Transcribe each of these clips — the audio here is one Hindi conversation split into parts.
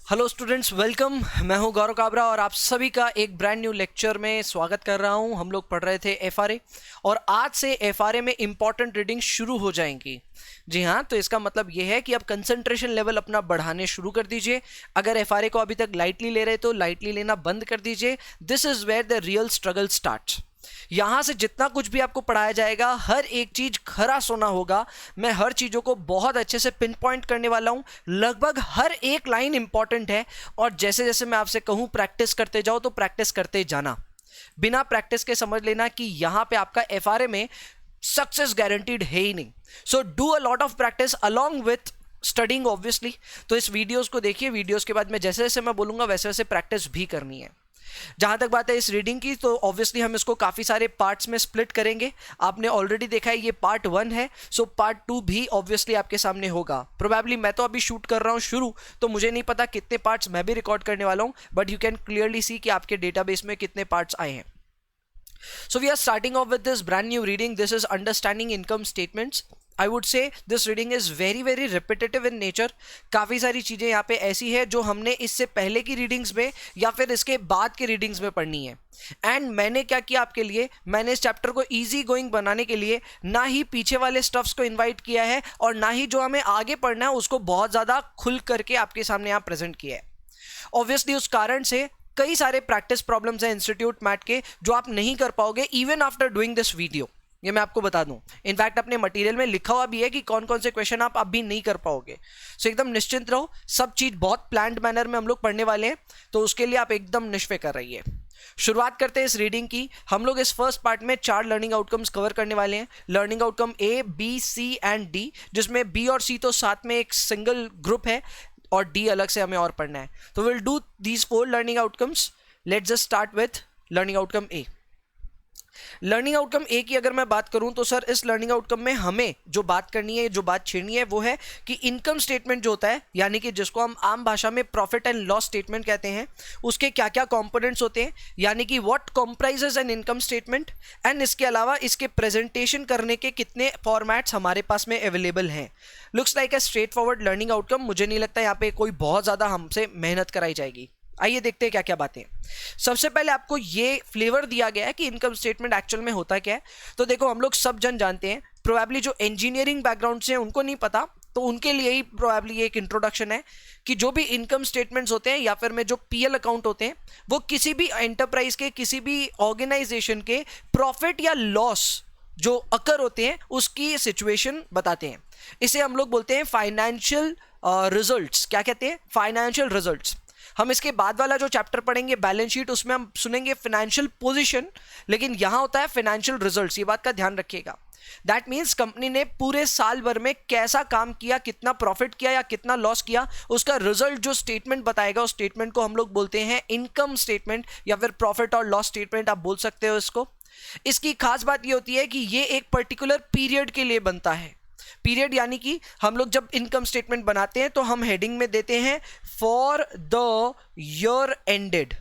Hello students, welcome. मैं हूं गौरव काबरा और आप सभी का एक ब्रांड न्यू लेक्चर में स्वागत कर रहा हूं। हम लोग पढ़ रहे थे एफआरए और आज से एफआरए में इंपॉर्टेंट रीडिंग शुरू हो जाएंगी। जी हां, तो इसका मतलब यह है कि अब कंसंट्रेशन लेवल अपना बढ़ाने शुरू कर दीजिए। अगर एफआरए को अभी तक लाइटली ले रहे तो लाइटली लेना बंद कर दीजिए। This is where the real struggle starts. यहां से जितना कुछ भी आपको पढ़ाया जाएगा, हर एक चीज खरा सोना होगा। मैं हर चीजों को बहुत अच्छे से पिन पॉइंट करने वाला हूं। लगभग हर एक लाइन इंपॉर्टेंट है और जैसे जैसे मैं आपसे कहूं प्रैक्टिस करते जाओ तो प्रैक्टिस करते जाना। बिना प्रैक्टिस के समझ लेना कि यहां पे आपका एफआरए में सक्सेस गारंटीड है ही नहीं। So do a lot of practice along with studying obviously. तो इस वीडियोस को देखिए, वीडियोस के बाद में जैसे जैसे मैं बोलूंगा वैसे वैसे प्रैक्टिस भी करनी है। जहां तक बात है इस रीडिंग की, तो ऑब्वियसली हम इसको काफी सारे पार्ट्स में स्प्लिट करेंगे। आपने ऑलरेडी देखा है ये पार्ट 1 है, सो पार्ट 2 भी ऑब्वियसली आपके सामने होगा। प्रोबेबली मैं तो अभी शूट कर रहा हूं शुरू, तो मुझे नहीं पता कितने पार्ट्स मैं भी रिकॉर्ड करने वाला हूं, but you can clearly see कि आपके डेटाबेस में कितने पार्ट्स आए हैं। So we are starting off with this brand new reading. This is understanding income statements. I would say this reading is very repetitive in nature. काफ़ी सारी चीज़ें यहाँ पे ऐसी है जो हमने इससे पहले की रीडिंग्स में या फिर इसके बाद के रीडिंग्स में पढ़नी है। एंड मैंने क्या किया आपके लिए, मैंने इस चैप्टर को इजी गोइंग बनाने के लिए ना ही पीछे वाले स्टफ्स को इन्वाइट किया है और ना ही जो हमें आगे पढ़ना है उसको बहुत ज़्यादा खुल करके आपके सामने यहाँ प्रेजेंट किया है। ऑब्वियसली उस कारण से कई सारे प्रैक्टिस प्रॉब्लम्स हैं इंस्टीट्यूट मैट के जो आप नहीं कर पाओगे even after doing this video. ये मैं आपको बता दूं, इनफैक्ट अपने मटेरियल में लिखा हुआ भी है कि कौन कौन से क्वेश्चन आप अभी नहीं कर पाओगे। सो एकदम निश्चिंत रहो, सब चीज बहुत प्लान्ड मैनर में हम लोग पढ़ने वाले हैं, तो उसके लिए आप एकदम निश्फिक्र रहिए। शुरुआत करते हैं इस रीडिंग की। हम लोग इस फर्स्ट पार्ट में 4 लर्निंग आउटकम्स कवर करने वाले हैं। Learning outcome A, B, C and D, जिसमें बी और सी तो साथ में एक सिंगल ग्रुप है और डी अलग से हमें और पढ़ना है। तो we'll do these 4 learning outcomes. Let's just start with learning outcome A. Learning outcome A की अगर मैं बात करूं तो सर इस लर्निंग आउटकम में हमें जो बात करनी है, जो बात छेड़नी है, वो है कि इनकम स्टेटमेंट जो होता है, यानी कि जिसको हम आम भाषा में प्रॉफिट एंड लॉस स्टेटमेंट कहते हैं, उसके क्या क्या कंपोनेंट्स होते हैं, यानी कि what comprises an income statement, and इसके अलावा इसके प्रेजेंटेशन करने के कितने फॉर्मेट्स हमारे पास में अवेलेबल हैं। Looks like a straight forward learning outcome. मुझे नहीं लगता यहाँ पे कोई बहुत ज़्यादा हमसे मेहनत कराई जाएगी। आइए देखते हैं क्या क्या बातें। सबसे पहले आपको ये फ्लेवर दिया गया है कि इनकम स्टेटमेंट एक्चुअल में होता क्या है। तो देखो, हम लोग सब जन जानते हैं, प्रोबेबली जो इंजीनियरिंग बैकग्राउंड से हैं उनको नहीं पता, तो उनके लिए ही प्रोबेबली ये एक इंट्रोडक्शन है कि जो भी इनकम स्टेटमेंट्स होते हैं या फिर में जो पीएल अकाउंट होते हैं, वो किसी भी एंटरप्राइज के, किसी भी ऑर्गेनाइजेशन के प्रॉफिट या लॉस जो अकर होते हैं उसकी सिचुएशन बताते हैं। इसे हम लोग बोलते हैं फाइनेंशियल रिजल्ट्स। क्या कहते हैं? Financial results. हम इसके बाद वाला जो चैप्टर पढ़ेंगे बैलेंस शीट, उसमें हम सुनेंगे फाइनेंशियल पोजीशन, लेकिन यहां होता है फाइनेंशियल रिजल्ट्स। ये बात का ध्यान रखिएगा। दैट मीन्स कंपनी ने पूरे साल भर में कैसा काम किया, कितना प्रॉफिट किया या कितना लॉस किया, उसका रिजल्ट जो स्टेटमेंट बताएगा, उस स्टेटमेंट को हम लोग बोलते हैं इनकम स्टेटमेंट या फिर प्रॉफिट और लॉस स्टेटमेंट, आप बोल सकते हो इसको। इसकी खास बात ये होती है कि ये एक पर्टिकुलर पीरियड के लिए बनता है। पीरियड यानी कि हम लोग जब इनकम स्टेटमेंट बनाते हैं तो हम हेडिंग में देते हैं फॉर द ईयर एंडेड।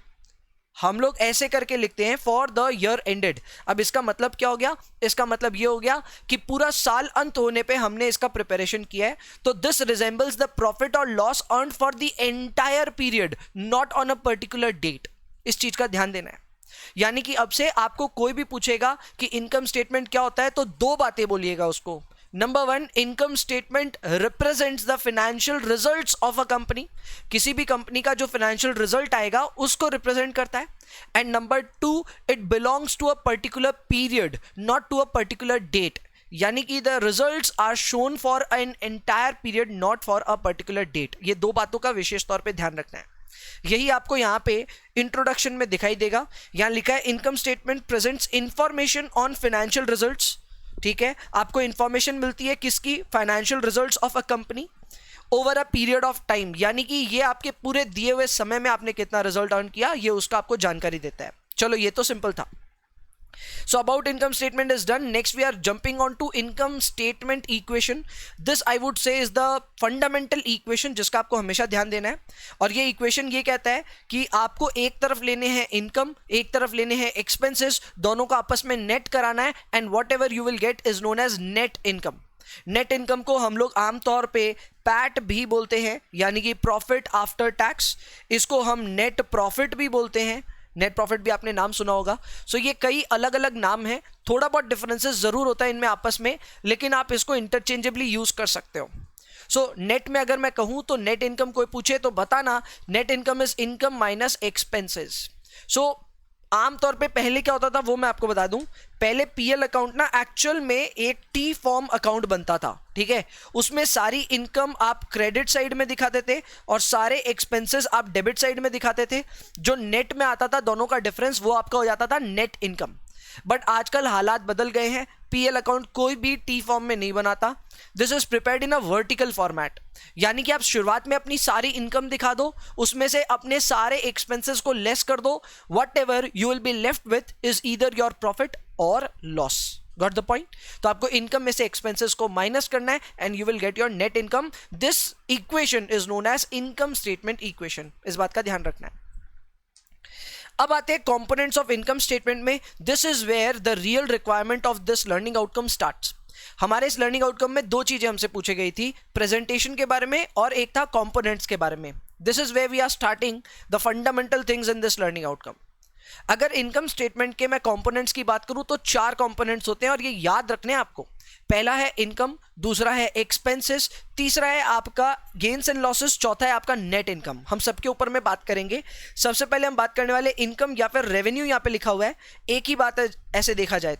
हम लोग ऐसे करके लिखते हैं फॉर द ईयर एंडेड। अब इसका मतलब क्या हो गया? इसका मतलब ये हो गया कि पूरा साल अंत होने पे हमने इसका प्रिपरेशन किया है। तो दिस रिजेंबल्स द प्रॉफिट और loss earned for the entire period, not on a particular date. इस चीज का ध्यान देना है। यानी कि अब से आपको कोई भी पूछेगा कि इनकम स्टेटमेंट क्या होता है, तो 2 बातें बोलिएगा उसको। Number 1, income statement represents the financial results of a company. किसी भी कंपनी का जो फाइनेंशियल रिजल्ट आएगा उसको रिप्रेजेंट करता है। And number 2, it belongs to a particular period, not to a particular date. यानी कि the results are shown for an entire period, not for a particular date. ये 2 बातों का विशेष तौर पे ध्यान रखना है। यही आपको यहाँ पे इंट्रोडक्शन में दिखाई देगा। यहाँ लिखा है income statement presents information on financial results. ठीक है, आपको इंफॉर्मेशन मिलती है किसकी? Financial results of a company over a period of time, यानी कि ये आपके पूरे दिए हुए समय में आपने कितना रिजल्ट अर्न किया, ये उसका आपको जानकारी देता है। चलो, ये तो सिंपल था। So about income statement is done. Next we are jumping on to income statement equation. This I would say is the fundamental equation जिसका आपको हमेशा ध्यान देना है। और ये इक्वेशन ये कहता है कि आपको एक तरफ लेने हैं इनकम, एक तरफ लेने हैं एक्सपेंसेस, दोनों को आपस में नेट कराना है, and whatever you will get is known as net income. Net income को हम लोग आमतौर पे पैट भी बोलते हैं, यानी कि प्रॉफिट आफ्टर टैक्स। इसको हम नेट प्रॉफिट भी बोलते हैं, नेट प्रॉफिट भी आपने नाम सुना होगा। सो ये कई अलग अलग नाम हैं, थोड़ा बहुत डिफरेंसेस जरूर होता है इनमें आपस में, लेकिन आप इसको इंटरचेंजेबली यूज कर सकते हो। सो नेट में अगर मैं कहूं तो नेट इनकम कोई पूछे तो बताना net income is income minus expenses. So आमतौर पे पहले क्या होता था वो मैं आपको बता दूं, पहले पीएल अकाउंट ना एक्चुअल में एक टी फॉर्म अकाउंट बनता था, ठीक है। उसमें सारी इनकम आप क्रेडिट साइड में दिखाते थे और सारे एक्सपेंसेस आप डेबिट साइड में दिखाते थे। जो नेट में आता था दोनों का डिफरेंस वो आपका हो जाता था नेट इनकम। बट आजकल हालात बदल गए हैं, पीएल अकाउंट कोई भी टी फॉर्म में नहीं बनाता। This is prepared in a vertical format, यानी कि आप शुरुआत में अपनी सारी इनकम दिखा दो, उसमें से अपने सारे एक्सपेंसेस को लेस कर दो, what ever you will be left with is either your profit और लॉस। Got the point? तो आपको इनकम में से एक्सपेंसेस को माइनस करना है and you will get your net income. This equation is known as income statement equation, इस बात का ध्यान रखना है। अब आते हैं कंपोनेंट्स ऑफ इनकम स्टेटमेंट में। This is where the real requirement of this learning outcome starts. हमारे इस लर्निंग आउटकम में दो चीजें हमसे पूछी गई थी, प्रेजेंटेशन के बारे में और एक था कंपोनेंट्स के बारे में। This is where we are starting the fundamental things in this learning outcome. अगर इनकम स्टेटमेंट के मैं कंपोनेंट्स की बात करूं तो 4 कंपोनेंट्स होते हैं और ये याद रखने हैं आपको। पहला है इनकम, दूसरा है एक्सपेंसेस, तीसरा है आपका गेन्स एंड लॉसेस, चौथा है आपका नेट इनकम। हम सबके ऊपर में बात करेंगे। सबसे पहले हम बात करने वाले इनकम या फिर रेवेन्यू, यहाँ पे लिखा हुआ है, एक ही बात है ऐसे देखा जाए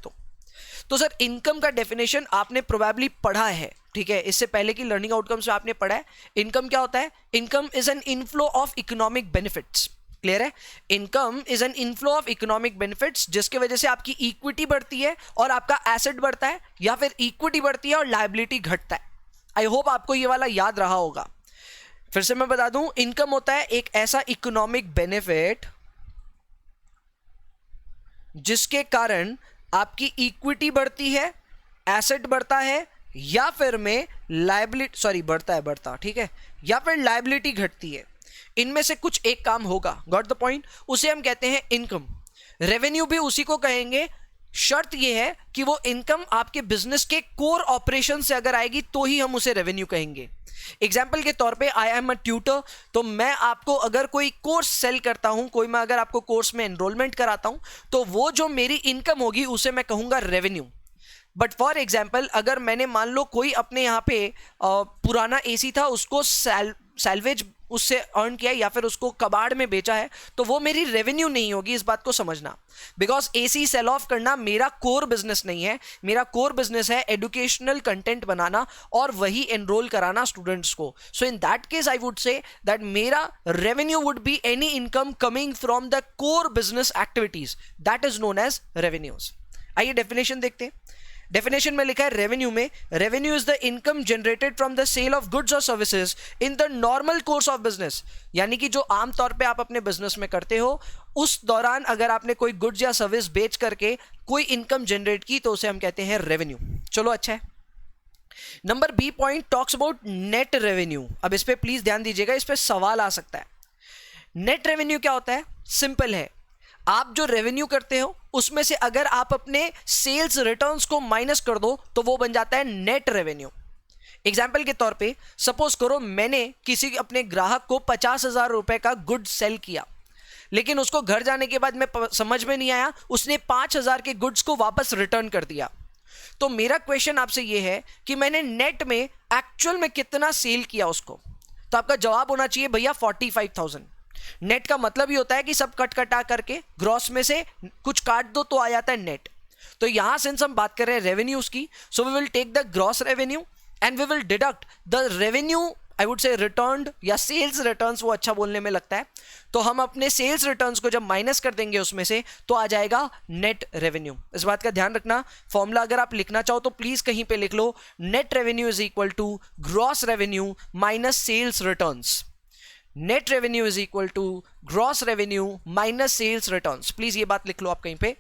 तो सर इनकम का डेफिनेशन आपने प्रोबेबली पढ़ा है, ठीक है, इससे पहले की लर्निंग आउटकम्स में आपने पढ़ा है। इनकम क्या होता है? Income is an inflow of economic benefits. Clear है? Income is an inflow of economic benefits, जिसके वजह से आपकी इक्विटी बढ़ती है और आपका एसेट बढ़ता है, या फिर इक्विटी बढ़ती है और लायबिलिटी घटता है। आई होप आपको ये वाला याद रहा होगा। फिर से मैं बता दूं, इनकम होता है एक ऐसा इकोनॉमिक बेनिफिट जिसके कारण आपकी इक्विटी बढ़ती है, एसेट बढ़ता है, या फिर में लायबिलिटी बढ़ता, ठीक है, या फिर लायबिलिटी घटती है। इनमें से कुछ एक काम होगा। Got the point? उसे हम कहते हैं इनकम। रेवेन्यू भी उसी को कहेंगे। शर्त यह है कि वो इनकम आपके बिजनेस के कोर ऑपरेशन से अगर आएगी तो ही हम उसे रेवेन्यू कहेंगे। एग्जाम्पल के तौर पे आई एम अ ट्यूटर, तो मैं आपको अगर कोई कोर्स सेल करता हूं, मैं अगर आपको कोर्स में एनरोलमेंट कराता हूं, तो वो जो मेरी इनकम होगी उसे मैं कहूंगा रेवेन्यू। बट फॉर एग्जाम्पल अगर मैंने मान लो कोई अपने यहाँ पे पुराना एसी था, उसको सैल्वेज उससे अर्न किया या फिर उसको कबाड़ में बेचा है, तो वो मेरी रेवेन्यू नहीं होगी। इस बात को समझना, बिकॉज एसी सेल ऑफ करना मेरा कोर बिजनेस नहीं है। मेरा कोर बिजनेस है एजुकेशनल कंटेंट बनाना और वही एनरोल कराना स्टूडेंट्स को। So in that case I would say that मेरा revenue would be any income coming from the core business activities, that is known as revenues. आइए डेफिनेशन देखते हैं। डेफिनेशन में लिखा है रेवेन्यू में, revenue is the income generated from the sale of goods और services in the normal course of business, यानी कि जो आमतौर पे आप अपने बिजनेस में करते हो, उस दौरान अगर आपने कोई गुड्स या सर्विस बेच करके कोई इनकम जनरेट की तो उसे हम कहते हैं रेवेन्यू। चलो अच्छा है। Number B point talks about net revenue. अब इस पे प्लीज ध्यान दीजिएगा, इस पे सवाल आ सकता है। नेट रेवेन्यू क्या होता है? सिंपल है, आप जो रेवेन्यू करते हो उसमें से अगर आप अपने सेल्स रिटर्न्स को माइनस कर दो तो वो बन जाता है नेट रेवेन्यू। एग्जाम्पल के तौर पे सपोज करो मैंने किसी अपने ग्राहक को 50,000 रुपए का गुड सेल किया, लेकिन उसको घर जाने के बाद में समझ में नहीं आया, उसने 5,000 के गुड्स को वापस रिटर्न कर दिया। तो मेरा क्वेश्चन आपसे ये है कि मैंने नेट में एक्चुअल में कितना सेल किया उसको, तो आपका जवाब होना चाहिए भैया 45,000। नेट का मतलब ही होता है कि सब कट कटा करके ग्रॉस में से कुछ काट दो तो आ जाता है नेट। तो यहां सिंस हम बात कर रहे हैं रेवेन्यूज की, so we will take the gross revenue and we will deduct the revenue, I would say returned या सेल्स रिटर्न्स, वो अच्छा बोलने में लगता है। तो हम अपने सेल्स रिटर्न्स को जब माइनस कर देंगे उसमें से तो आ जाएगा नेट रेवेन्यू। इस बात का ध्यान रखना। फॉर्मूला अगर आप लिखना चाहो तो प्लीज कहीं पे लिख लो, net revenue is equal to gross revenue minus sales returns. Net revenue is equal to gross revenue minus sales returns. Please ये बात लिख लो आप कहीं पे,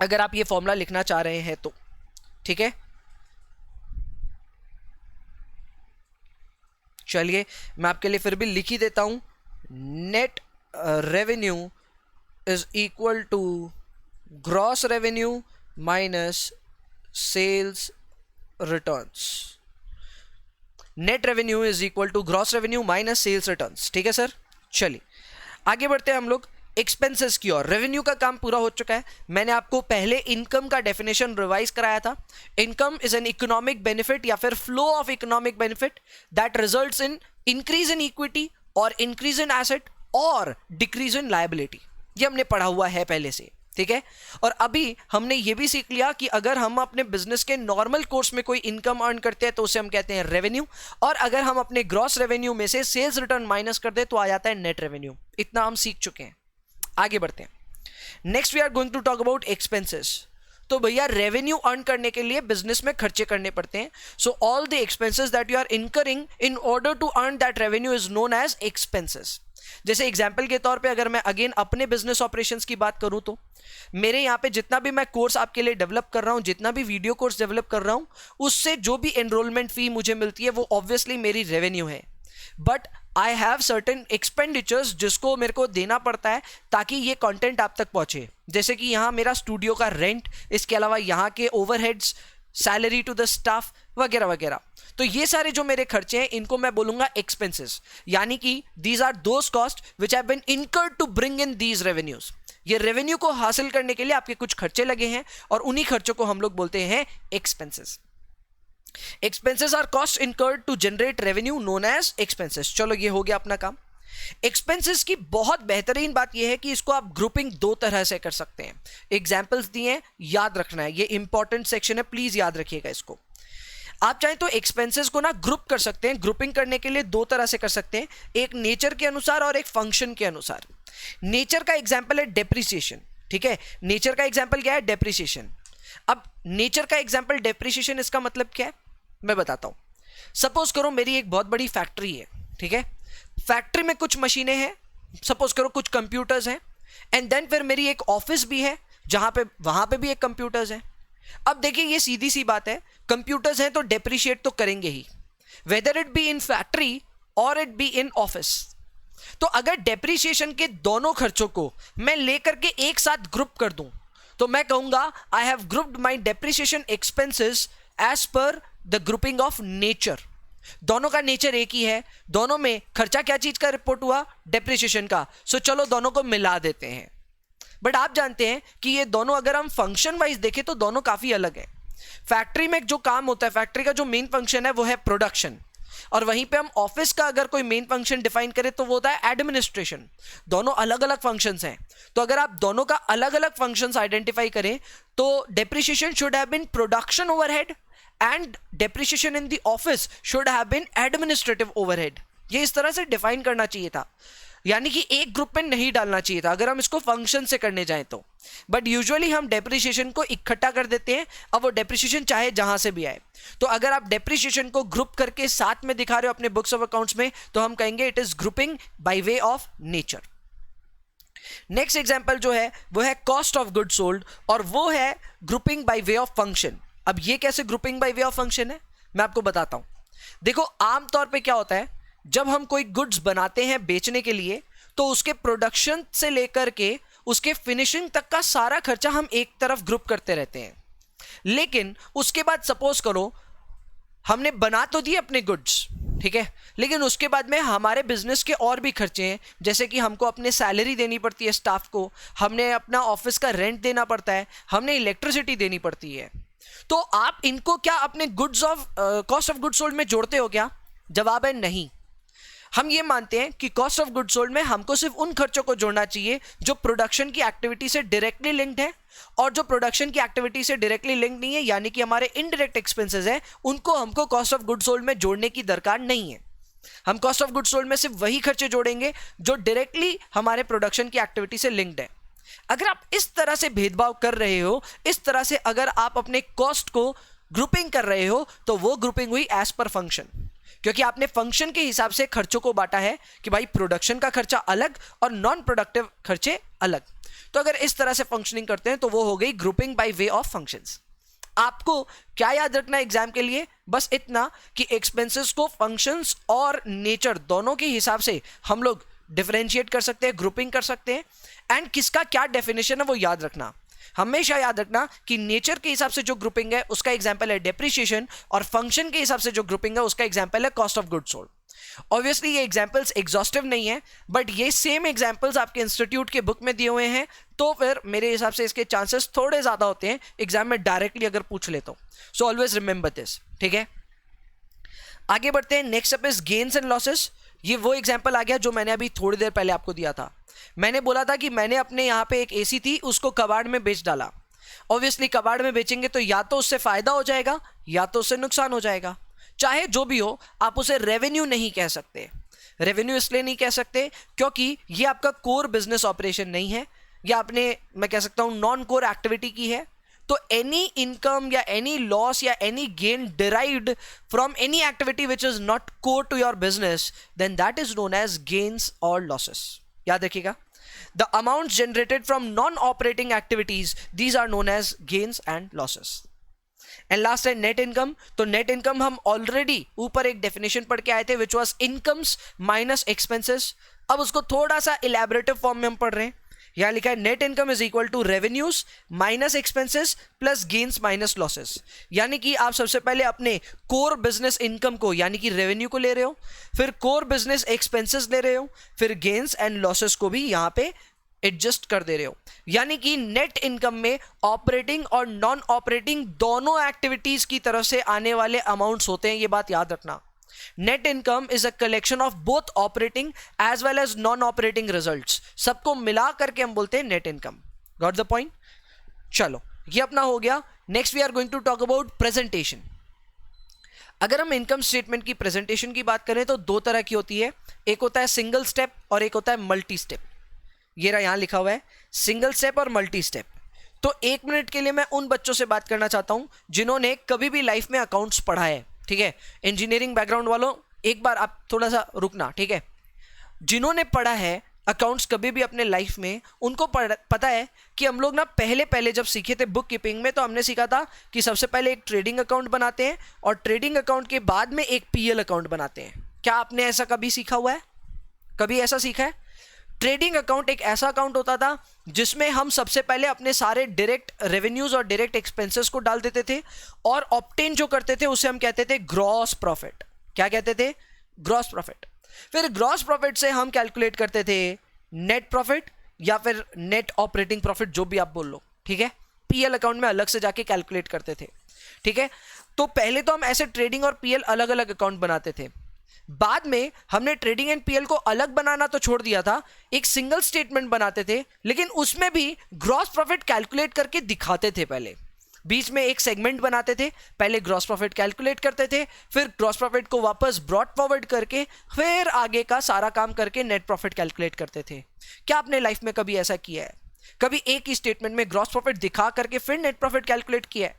अगर आप ये फॉर्मूला लिखना चाह रहे हैं तो, ठीक है। चलिए मैं आपके लिए फिर भी लिख ही देता हूं, net revenue is equal to gross revenue minus sales returns, net revenue is equal to gross revenue minus sales returns. ठीक है सर, चलिए आगे बढ़ते हैं हम लोग एक्सपेंसेस की ओर। रेवेन्यू का काम पूरा हो चुका है। मैंने आपको पहले इनकम का डेफिनेशन रिवाइज कराया था। Income is an economic benefit या फिर flow of economic benefit that results in increase in equity और इंक्रीज इन एसेट और डिक्रीज इन लायबिलिटी। ये हमने पढ़ा हुआ है पहले से, ठीक है। और अभी हमने ये भी सीख लिया कि अगर हम अपने बिजनेस के नॉर्मल कोर्स में कोई इनकम अर्न करते हैं तो उसे हम कहते हैं रेवेन्यू, और अगर हम अपने ग्रॉस रेवेन्यू में से सेल्स रिटर्न माइनस कर दे तो आ जाता है नेट रेवेन्यू। इतना हम सीख चुके हैं। आगे बढ़ते हैं। Next we are going to talk about expenses. तो भैया रेवेन्यू अर्न करने के लिए बिजनेस में खर्चे करने पड़ते हैं। So all the expenses that you are incurring in order to earn that revenue is known as expenses. जैसे एग्जाम्पल के तौर पे अगर मैं अगेन अपने बिजनेस ऑपरेशंस की बात करूं तो मेरे यहाँ पे जितना भी मैं कोर्स आपके लिए डेवलप कर रहा हूं, जितना भी वीडियो कोर्स डेवलप कर रहा हूं, उससे जो भी एनरोलमेंट फी मुझे मिलती है वो ऑब्वियसली मेरी रेवेन्यू है। But I have certain expenditures जिसको मेरे को देना पड़ता है ताकि ये कंटेंट आप तक पहुंचे। जैसे कि यहाँ मेरा स्टूडियो का रेंट, इसके अलावा यहाँ के overheads, salary to the staff वगैरह वगैरह। तो ये सारे जो मेरे खर्चे हैं इनको मैं बोलूंगा एक्सपेंसेस, यानी कि these are those cost which have been incurred to bring in these revenues. ये रेवेन्यू को हासिल करने के लिए आपके कुछ खर्चे लगे हैं और उन्हीं खर्चों को हम लोग बोलते हैं expenses. Expenses are cost incurred to generate revenue known as expenses. चलो ये हो गया अपना काम। एक्सपेंसेस की बहुत बेहतरीन बात यह है कि इसको आप ग्रुपिंग दो तरह से कर सकते हैं। एग्जाम्पल्स दिए हैं, याद रखना है, ये इंपॉर्टेंट सेक्शन है, प्लीज याद रखिएगा इसको। आप चाहें तो एक्सपेंसेस को ना ग्रुप कर सकते हैं। ग्रुपिंग करने के लिए दो तरह से कर सकते हैं, एक नेचर के अनुसार और एक फंक्शन के अनुसार। नेचर का एग्जाम्पल है डेप्रिसिएशन, ठीक है। नेचर का एग्जाम्पल क्या है? डेप्रिसिएशन। अब नेचर का एग्जाम्पल डेप्रिसिएशन, इसका मतलब क्या है मैं बताता हूं। सपोज करो मेरी एक बहुत बड़ी फैक्ट्री है, ठीक है। फैक्ट्री में कुछ मशीनें हैं, सपोज करो कुछ कंप्यूटर्स हैं, एंड देन फिर मेरी एक ऑफिस भी है जहां पे वहां पे भी एक कंप्यूटर्स हैं। अब देखिए ये सीधी सी बात है, कंप्यूटर्स हैं तो डेप्रिशिएट तो करेंगे ही, whether it be in factory और इट बी इन ऑफिस। तो अगर डेप्रिसिएशन के दोनों खर्चों को मैं लेकर के एक साथ ग्रुप कर दूं तो मैं कहूंगा I have grouped my depreciation expenses as per the grouping of nature. दोनों का नेचर एक ही है, दोनों में खर्चा क्या चीज का रिपोर्ट हुआ? डेप्रिसिएशन का। सो चलो दोनों को मिला देते हैं। बट आप जानते हैं कि ये दोनों अगर हम फंक्शन वाइज देखें तो दोनों काफी अलग है। फैक्ट्री में जो काम होता है, फैक्ट्री का जो मेन फंक्शन है वो है प्रोडक्शन, और वहीं पे हम ऑफिस का अगर कोई मेन फंक्शन डिफाइन करें तो वो होता है एडमिनिस्ट्रेशन। दोनों अलग अलग फंक्शंस हैं। तो अगर आप दोनों का अलग अलग फंक्शंस आइडेंटिफाई करें तो depreciation should have been production overhead and depreciation in the office should have been administrative overhead. ये इस तरह से डिफाइन करना चाहिए था, यानी कि एक ग्रुप में नहीं डालना चाहिए था अगर हम इसको फंक्शन से करने जाएं तो। बट यूजुअली हम डेप्रिसिएशन को इकट्ठा कर देते हैं, अब वो डेप्रिसिएशन चाहे जहां से भी आए। तो अगर आप डेप्रिसिएशन को ग्रुप करके साथ में दिखा रहे हो अपने बुक्स ऑफ अकाउंट्स में तो हम कहेंगे it is grouping by way of nature. Next example जो है वो है कॉस्ट ऑफ गुड्स सोल्ड, और वो है grouping by way of function. अब ये कैसे grouping by way of function है मैं आपको बताता हूं। देखो आमतौर पे क्या होता है, जब हम कोई गुड्स बनाते हैं बेचने के लिए तो उसके प्रोडक्शन से लेकर के उसके फिनिशिंग तक का सारा खर्चा हम एक तरफ ग्रुप करते रहते हैं। लेकिन उसके बाद सपोज करो हमने बना तो दिए अपने गुड्स, ठीक है, लेकिन उसके बाद में हमारे बिजनेस के और भी खर्चे हैं, जैसे कि हमको अपने सैलरी देनी पड़ती है स्टाफ को, हमने अपना ऑफिस का रेंट देना पड़ता है, हमने इलेक्ट्रिसिटी देनी पड़ती है। तो आप इनको क्या अपने goods of cost of goods sold में जोड़ते हो क्या? जवाब है नहीं। हम ये मानते हैं कि कॉस्ट ऑफ गुड्स सोल्ड में हमको सिर्फ उन खर्चों को जोड़ना चाहिए जो प्रोडक्शन की एक्टिविटी से डायरेक्टली लिंक्ड है, और जो प्रोडक्शन की एक्टिविटी से डायरेक्टली लिंक्ड नहीं है यानी कि हमारे इनडायरेक्ट एक्सपेंसेस हैं, उनको हमको कॉस्ट ऑफ गुड्स सोल्ड में जोड़ने की दरकार नहीं है। हम कॉस्ट ऑफ गुड्स सोल्ड में सिर्फ वही खर्चे जोड़ेंगे जो डायरेक्टली हमारे प्रोडक्शन की एक्टिविटी से लिंक्ड है। अगर आप इस तरह से भेदभाव कर रहे हो, इस तरह से अगर आप अपने कॉस्ट को ग्रुपिंग कर रहे हो तो वो ग्रुपिंग हुई एज पर फंक्शन, क्योंकि आपने फंक्शन के हिसाब से खर्चों को बांटा है कि भाई प्रोडक्शन का खर्चा अलग और नॉन प्रोडक्टिव खर्चे अलग। तो अगर इस तरह से फंक्शनिंग करते हैं तो वो हो गई grouping by way of functions. आपको क्या याद रखना है एग्जाम के लिए? बस इतना कि एक्सपेंसेस को फंक्शंस और नेचर दोनों के हिसाब से हम लोग डिफरेंशिएट कर सकते हैं, ग्रुपिंग कर सकते हैं, एंड किसका क्या डेफिनेशन है वो याद रखना। हमेशा याद रखना कि नेचर के हिसाब से जो ग्रुपिंग है उसका एग्जांपल है डेप्रिसिएशन, और फंक्शन के हिसाब से जो ग्रुपिंग है उसका एग्जांपल है cost of goods sold. Obviously ये एग्जांपल्स एग्जॉस्टिव नहीं है, बट ये सेम एग्जांपल्स आपके इंस्टीट्यूट के बुक में दिए हुए हैं, तो फिर मेरे हिसाब से इसके चांसेस थोड़े ज्यादा होते हैं एग्जाम में डायरेक्टली अगर पूछ ले तो। सो ऑलवेज रिमेंबर दिस, ठीक है। आगे बढ़ते हैं, next up is gains and losses. ये वो एग्जांपल आ गया जो मैंने अभी थोड़ी देर पहले आपको दिया था। मैंने बोला था कि मैंने अपने यहाँ पे एक एसी थी, उसको कबाड़ में बेच डाला। ऑब्वियसली कबाड़ में बेचेंगे तो या तो उससे फायदा हो जाएगा या तो उससे नुकसान हो जाएगा। चाहे जो भी हो, आप उसे रेवेन्यू नहीं कह सकते। रेवेन्यू इसलिए नहीं कह सकते क्योंकि ये आपका कोर बिजनेस ऑपरेशन नहीं है, या आपने, मैं कह सकता हूं, नॉन कोर एक्टिविटी की है। तो एनी इनकम या एनी लॉस या any gain derived from any activity which is not core to your business, then that is known as gains और लॉसेस। याद रखिएगा, the amount generated from non operating activities, these are known as gains and losses. And last है नेट इनकम। तो नेट इनकम हम ऑलरेडी ऊपर एक डेफिनेशन पढ़ के आए थे, which was incomes minus expenses. अब उसको थोड़ा सा इलेबोरेटिव फॉर्म में हम पढ़ रहे हैं। यहां लिखा है net income is equal to revenues minus expenses plus gains minus losses. यानी कि आप सबसे पहले अपने कोर बिजनेस इनकम को यानी कि रेवेन्यू को ले रहे हो, फिर कोर बिजनेस एक्सपेंसेस ले रहे हो, फिर गेन्स एंड लॉसेस को भी यहां पे एडजस्ट कर दे रहे हो। यानी कि नेट इनकम में ऑपरेटिंग और नॉन ऑपरेटिंग दोनों एक्टिविटीज की तरफ से आने वाले अमाउंट्स होते हैं, ये बात याद रखना। Net income is a collection of both operating as well as non operating results, सबको मिला करके हम बोलते हैं net income. Got the point? चलो, ये अपना हो गया। Next we are going to talk about presentation. अगर हम इनकम स्टेटमेंट की प्रेजेंटेशन की बात करें तो दो तरह की होती है, एक होता है सिंगल स्टेप और एक होता है मल्टी स्टेप। ये रहा, यहां लिखा हुआ है सिंगल स्टेप और मल्टी स्टेप। तो एक मिनट के लिए मैं उन बच्चों से बात करना चाहता हूं जिन्होंने कभी भी लाइफ में अकाउंट्स पढ़ा है, ठीक है। इंजीनियरिंग बैकग्राउंड वालों, एक बार आप थोड़ा सा रुकना, ठीक है। जिन्होंने पढ़ा है अकाउंट्स कभी भी अपने लाइफ में, उनको पता है कि हम लोग ना पहले जब सीखे थे बुक कीपिंग में, तो हमने सीखा था कि सबसे पहले एक ट्रेडिंग अकाउंट बनाते हैं और ट्रेडिंग अकाउंट के बाद में एक पीएल अकाउंट बनाते हैं। क्या आपने ऐसा कभी सीखा हुआ है? कभी ऐसा सीखा है? ट्रेडिंग अकाउंट एक ऐसा अकाउंट होता था जिसमें हम सबसे पहले अपने सारे डायरेक्ट रेवेन्यूज और डायरेक्ट एक्सपेंसेस को डाल देते थे, और ऑब्टेन जो करते थे उसे हम कहते थे ग्रॉस प्रॉफिट। क्या कहते थे? Gross profit. फिर ग्रॉस प्रॉफिट से हम कैलकुलेट करते थे नेट प्रॉफिट या फिर नेट ऑपरेटिंग प्रॉफिट, जो भी आप बोल लो, ठीक है। पीएल अकाउंट में अलग से जाके कैलकुलेट करते थे, ठीक है। तो पहले तो हम ऐसे ट्रेडिंग और पीएल अलग अलग अकाउंट बनाते थे। बाद में हमने ट्रेडिंग एंड पीएल को अलग बनाना तो छोड़ दिया था, एक सिंगल स्टेटमेंट बनाते थे, लेकिन उसमें भी ग्रॉस प्रॉफिट कैलकुलेट करके दिखाते थे। पहले बीच में एक सेगमेंट बनाते थे, पहले ग्रॉस प्रॉफिट कैलकुलेट करते थे, फिर ग्रॉस प्रॉफिट को वापस ब्रॉड फॉरवर्ड करके फिर आगे का सारा काम करके नेट प्रॉफिट कैलकुलेट करते थे। क्या आपने लाइफ में कभी ऐसा किया है? कभी एक ही स्टेटमेंट में ग्रॉस प्रॉफिट दिखा करके फिर नेट प्रॉफिट कैलकुलेट किया है?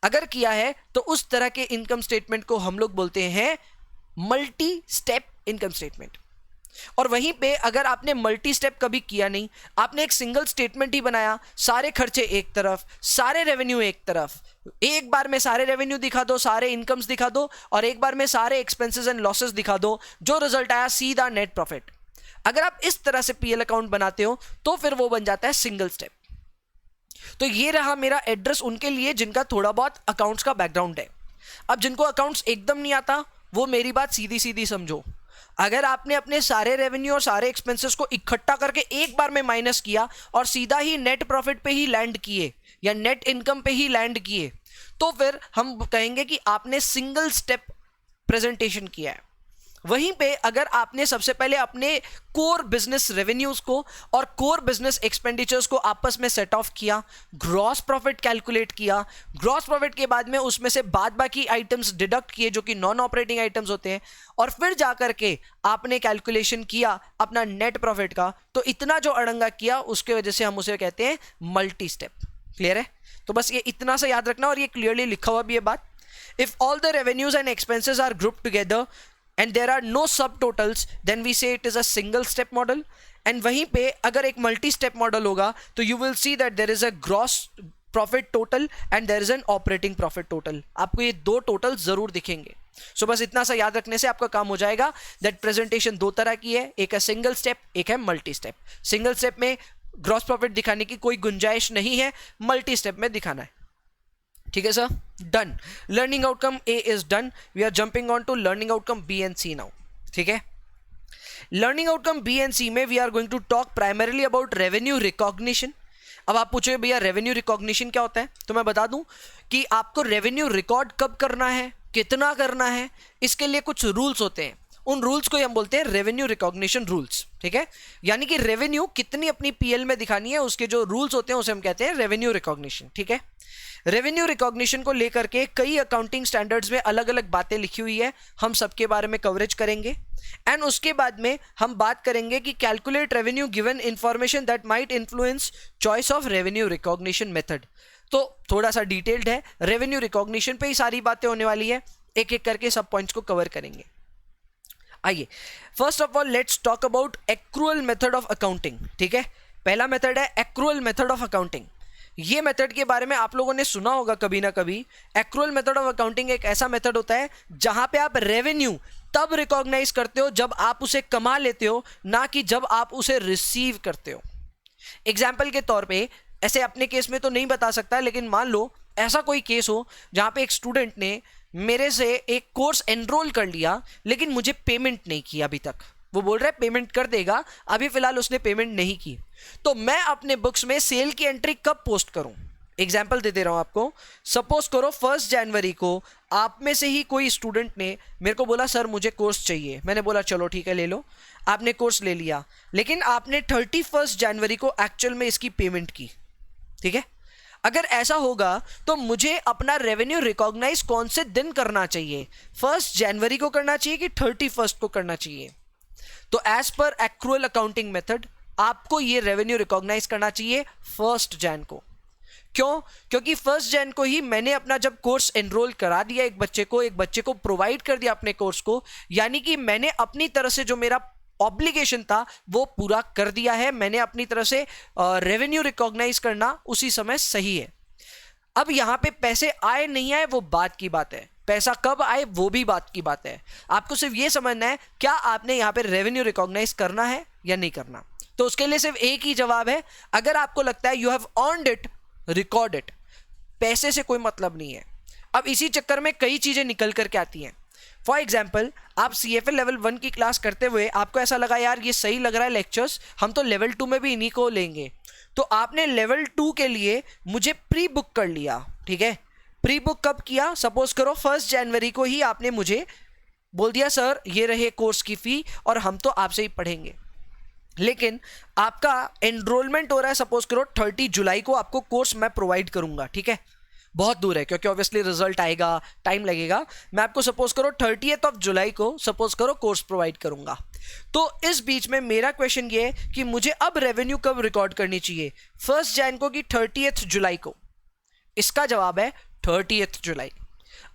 अगर किया है तो उस तरह के इनकम स्टेटमेंट को हम लोग बोलते हैं मल्टी स्टेप इनकम स्टेटमेंट। और वहीं पे अगर आपने मल्टी स्टेप कभी किया नहीं, आपने एक सिंगल स्टेटमेंट ही बनाया, सारे खर्चे एक तरफ, सारे रेवेन्यू एक तरफ, एक बार में सारे रेवेन्यू दिखा दो, सारे इनकम्स दिखा दो, और एक बार में सारे एक्सपेंसेस एंड लॉसेस दिखा दो, जो रिजल्ट आया सीधा नेट प्रॉफिट। अगर आप इस तरह से पीएल अकाउंट बनाते हो तो फिर वो बन जाता है सिंगल स्टेप। तो ये रहा मेरा एड्रेस उनके लिए जिनका थोड़ा बहुत अकाउंट्स का बैकग्राउंड है। अब जिनको अकाउंट्स एकदम नहीं आता, वो मेरी बात सीधी सीधी समझो। अगर आपने अपने सारे रेवेन्यू और सारे एक्सपेंसेस को इकट्ठा करके एक बार में माइनस किया और सीधा ही नेट प्रॉफिट पे ही लैंड किए या नेट इनकम पे ही लैंड किए, तो फिर हम कहेंगे कि आपने सिंगल स्टेप प्रेजेंटेशन किया है। वहीं पे अगर आपने सबसे पहले अपने कोर बिजनेस रेवेन्यूज को और कोर बिजनेस एक्सपेंडिचर्स को आपस में सेट ऑफ किया, ग्रॉस प्रॉफिट कैलकुलेट किया, ग्रॉस प्रॉफिट के बाद में उसमें से बाद बाकी आइटम्स डिडक्ट किए जो कि नॉन ऑपरेटिंग आइटम्स होते हैं, और फिर जाकर के आपने कैलकुलेशन किया अपना नेट प्रॉफिट का, तो इतना जो अड़ंगा किया उसके वजह से हम उसे कहते हैं मल्टी स्टेप। क्लियर है? तो बस ये इतना सा याद रखना, और ये क्लियरली लिखा हुआ भी है बात। If all the revenues and expenses are grouped together and there are no subtotals, then we say it is a single step model. And वहीं पे अगर एक multi step model होगा तो you will see that there is a gross profit total and there is an operating profit total. आपको ये दो टोटल जरूर दिखेंगे। सो बस इतना सा याद रखने से आपका काम हो जाएगा। दैट प्रेजेंटेशन दो तरह की है, एक है सिंगल स्टेप, एक है मल्टी स्टेप। सिंगल स्टेप में ग्रॉस प्रॉफिट दिखाने की कोई गुंजाइश नहीं है, मल्टी स्टेप में दिखाना है। ठीक है sir, done. Learning outcome A is done. We are jumping on to learning outcome B and C now. ठीक है, learning outcome B and C में we are going to talk primarily about revenue recognition. अब आप पूछोगे भैया रेवेन्यू रिकॉग्निशन क्या होता है, तो मैं बता दूं कि आपको रेवेन्यू रिकॉर्ड कब करना है, कितना करना है, इसके लिए कुछ रूल्स होते हैं। उन रूल्स को हम बोलते हैं रेवेन्यू रिकॉग्निशन रूल्स। ठीक है, यानी कि रेवेन्यू कितनी अपनी पीएल में दिखानी है, उसके जो रूल्स होते हैं उसे हम कहते हैं रेवेन्यू रिकॉग्निशन। ठीक है, रेवेन्यू रिकॉग्निशन को लेकर के कई अकाउंटिंग स्टैंडर्ड्स में अलग अलग बातें लिखी हुई है, हम सबके बारे में कवरेज करेंगे। एंड उसके बाद में हम बात करेंगे कि calculate revenue given information that might influence choice of revenue recognition method. तो थोड़ा सा डिटेल्ड है, रेवेन्यू रिकॉग्निशन पे ही सारी बातें होने वाली है, एक एक करके सब पॉइंट्स को कवर करेंगे। आइए, first of all let's talk about accrual method of accounting. ठीक है, पहला मेथड है एक्रूअल मेथड ऑफ अकाउंटिंग। ये मेथड के बारे में आप लोगों ने सुना होगा कभी ना कभी। एक्रूअल मेथड ऑफ अकाउंटिंग एक ऐसा मेथड होता है जहां पे आप रेवेन्यू तब रिकॉग्नाइज करते हो जब आप उसे कमा लेते हो, ना कि जब आप उसे रिसीव करते हो। एग्जाम्पल के तौर पे, ऐसे अपने केस में तो नहीं बता सकता, लेकिन मान लो ऐसा कोई केस हो जहां पे एक स्टूडेंट ने मेरे से एक कोर्स एनरोल कर लिया लेकिन मुझे पेमेंट नहीं की अभी तक। वो बोल रहा है पेमेंट कर देगा, अभी फिलहाल उसने पेमेंट नहीं की। तो मैं अपने बुक्स में सेल की एंट्री कब पोस्ट करूं? एग्जाम्पल दे रहा हूं आपको। सपोज करो 1 जनवरी को आप में से ही कोई स्टूडेंट ने मेरे को बोला सर मुझे कोर्स चाहिए। मैंने बोला चलो ठीक है ले लो। आपने कोर्स ले लिया, लेकिन आपने 31 जनवरी को एक्चुअल में इसकी पेमेंट की। ठीक है, अगर ऐसा होगा तो मुझे अपना रेवेन्यू रिकॉग्नाइज कौन से दिन करना चाहिए? 1 जनवरी को करना चाहिए कि 31 को करना चाहिए? तो as per accrual accounting method आपको ये रेवेन्यू रिकॉग्नाइज करना चाहिए 1 जन को। क्यों? क्योंकि 1 जन को ही मैंने अपना जब कोर्स एनरोल करा दिया एक बच्चे को प्रोवाइड कर दिया अपने कोर्स को, यानी कि मैंने अपनी तरह से जो मेरा ऑब्लिगेशन था वो पूरा कर दिया है। मैंने अपनी तरफ से रेवेन्यू रिकॉग्नाइज करना उसी समय सही है। अब यहां पे पैसे आए नहीं आए वो बात की बात है, पैसा कब आए वो भी बात की बात है। आपको सिर्फ ये समझना है क्या आपने यहां पे रेवेन्यू रिकॉग्नाइज करना है या नहीं करना। तो उसके लिए सिर्फ एक ही जवाब है, अगर आपको लगता है you have earned it, record it. पैसे से कोई मतलब नहीं है। अब इसी चक्कर में कई चीजें निकल करके आती हैं। फॉर एग्जाम्पल, आप CFA लेवल 1 की क्लास करते हुए आपको ऐसा लगा यार ये सही लग रहा है लेक्चर्स, हम तो लेवल 2 में भी इन्हीं को लेंगे। तो आपने लेवल 2 के लिए मुझे प्री बुक कर लिया। ठीक है, प्री बुक कब किया? सपोज करो 1 जनवरी को ही आपने मुझे बोल दिया सर ये रहे कोर्स की फी और हम तो आपसे ही पढ़ेंगे। लेकिन आपका एनरोलमेंट हो रहा है, सपोज करो 30 जुलाई को आपको कोर्स मैं प्रोवाइड करूंगा। ठीक है, बहुत दूर है क्योंकि ऑब्वियसली रिजल्ट आएगा, टाइम लगेगा। मैं आपको सपोज करो 30 जुलाई को सपोज करो कोर्स प्रोवाइड करूंगा। तो इस बीच में मेरा क्वेश्चन ये है कि मुझे अब रेवेन्यू कब रिकॉर्ड करनी चाहिए, 1 जन को कि 30 जुलाई को? इसका जवाब है 30 जुलाई।